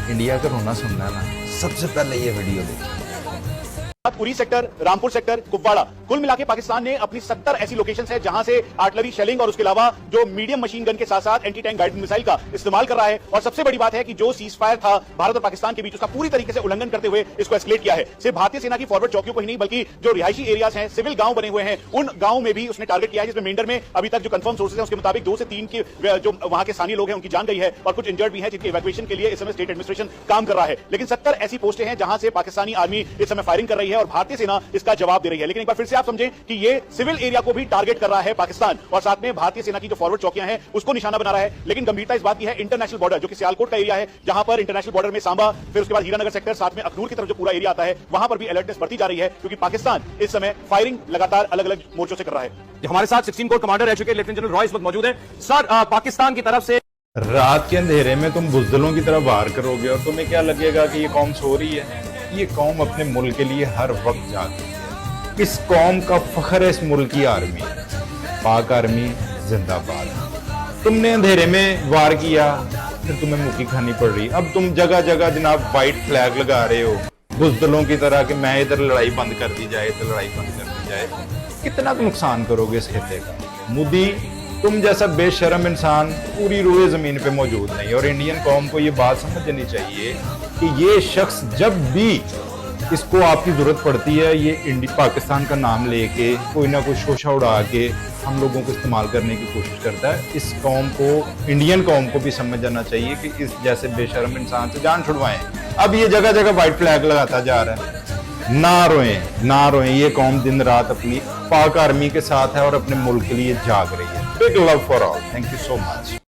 India का रोना सुनना है ना, सबसे पहले ये वीडियो देखिए। उरी सेक्टर, रामपुर सेक्टर, कुपवाड़ा, कुल मिला के पाकिस्तान ने अपनी 70 ऐसी लोकेशंस है जहां से आर्टिलरी शेलिंग और उसके अलावा जो मीडियम मशीन गन के साथ साथ एंटी टैंक गाइडेड मिसाइल का इस्तेमाल कर रहा है। और सबसे बड़ी बात है कि जो सीज फायर था भारत और पाकिस्तान के बीच, उसका पूरी तरीके से उल्लंघन करते हुए इसको एस्केलेट किया है। सिर्फ भारतीय सेना की फॉरवर्ड चौकियों को ही नहीं, बल्कि जो रिहायशी एरियाज हैं, सिविल गांव बने हुए हैं, उन गांव में भी उसने टारगेट किया है। जिसमें मेंढर में अभी तक जो कंफर्म सोर्सेज हैं उसके मुताबिक 2 से 3 की जो वहां के स्थानीय लोग हैं उनकी जान गई है और कुछ इंजर्ड भी हैं, जिनके इवैक्यूएशन के लिए इस समय स्टेट एडमिनिस्ट्रेशन काम कर रहा है। लेकिन 70 ऐसी पोस्टें हैं जहां से पाकिस्तानी आर्मी इस समय फायरिंग कर रही है और भारतीय सेना इसका जवाब दे रही है। लेकिन एक बार फिर से आप समझें कि ये सिविल एरिया को भी टारगेट कर रहा है पाकिस्तान, और साथ में भारतीय सेना की जो फॉरवर्ड चौकियां हैं उसको निशाना बना रहा है। लेकिन गंभीरता इस बात की है इंटरनेशनल बॉर्डर, जो कि सियालकोट का एरिया है, जहां पर इंटरनेशनल बॉर्डर में सांबा, फिर उसके बाद हीरानगर सेक्टर, साथ में अखनूर की तरफ जो पूरा एरिया आता है, वहां पर भी अलर्टनेस बढ़ती जा रही है, क्योंकि पाकिस्तान इस समय फायरिंग लगातार अलग अलग मोर्चों से कर रहा है। हमारे साथ 16 कोर कमांडर रह चुके लेफ्टिनेंट जनरल रॉय इस वक्त मौजूद है। सर, पाकिस्तान की तरफ से रात के अंधेरे में तुम बुजदलों की तरह वार करोगे और तुम्हें क्या लगेगा कि ये कौम सो रही है? ये कौम अपने मुल्क के लिए हर वक्त जागती है। इस कौम का फख्र है इस मुल्क की आर्मी, पाक आर्मी जिंदाबाद। तुमने अंधेरे में वार किया, फिर तुम्हें मुक्की खानी पड़ रही। अब तुम जगह जगह जनाब व्हाइट फ्लैग लगा रहे हो बुजदलों की तरह कि मैं इधर लड़ाई बंद कर दी जाए, इधर लड़ाई बंद कर दी जाए। कितना नुकसान करोगे इस खिते का? मोदी, तुम जैसा बेशरम इंसान पूरी रूए जमीन पे मौजूद नहीं। और इंडियन कौम को ये बात समझनी चाहिए कि ये शख्स जब भी इसको आपकी जरूरत पड़ती है, ये पाकिस्तान का नाम लेके कोई ना कोई शोशा उड़ा के हम लोगों को इस्तेमाल करने की कोशिश करता है। इस कौम को, इंडियन कौम को भी समझ जाना चाहिए कि इस जैसे बेशरम इंसान से जान छुड़वाएं। अब ये जगह जगह व्हाइट फ्लैग लगाता जा रहा है। ना रोएं, ना रोएं। ये कौम दिन रात अपनी पाक आर्मी के साथ है और अपने मुल्क के लिए जाग रही है। Big love for all. Thank you so much.